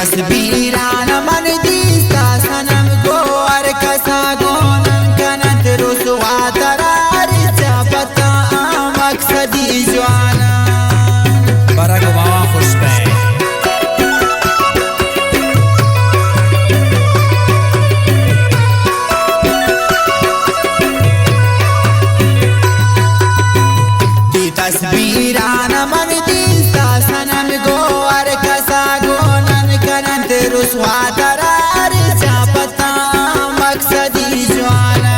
तस्वीरान मन दीस्ता सनम को और कसा गोनन कनत रुसवा तरार चापता मकसदी जवाना बरक बाबा खुश पे तस्वीरान मन दीस्ता सनम को और कसा गोनन कनत रुसवा तरार चापता मकसदी जवाना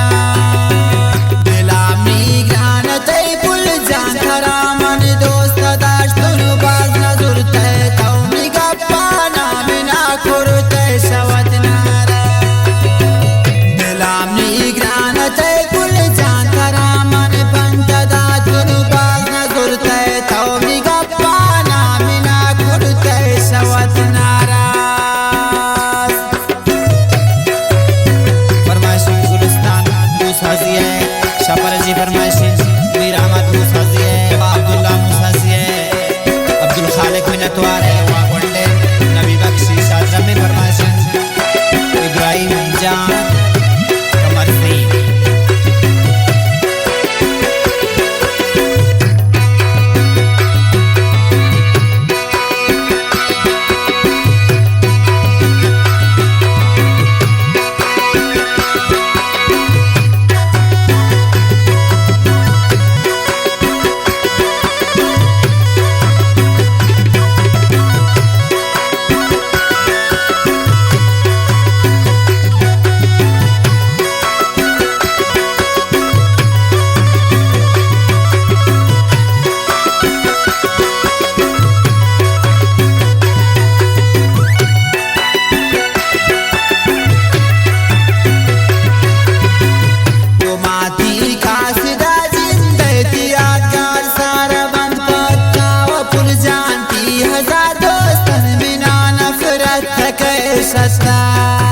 दिला मिग्रान तय पुल जान खरा मन दोस्त दाश्त बाज नजुर तय तो निगप्पा नामिना खुर तय शवत नारा दिला मिग्रान तय पुल जान खरा मन पंत दात बाज नजुर तय तो निगप्पा नामिना खुर तय शवत नारा शापर जी फरमाइशी मीर अहमद मुसाजी है अब्दुल्ला मुसाजी है अब्दुल खालिक मिनतवार है वागंडे नबी बख्शी शाहजहां में फरमाइशी इब्राहिम जान कमर सिंह सस्ता